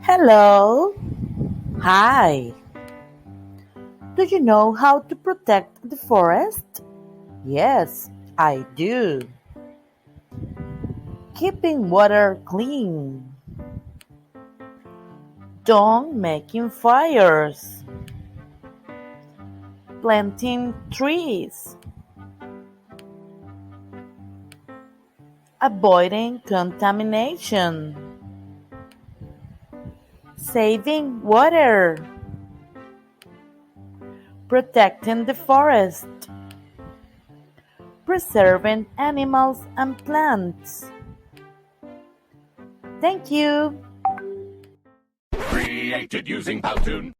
Hello. Hi. Do you know how to protect the forest? Yes, I do. Keeping water clean. Don't making fires. Planting trees. Avoiding contamination. Saving water. Protecting the forest. Preserving animals and plants. Thank you. Created using Powtoon.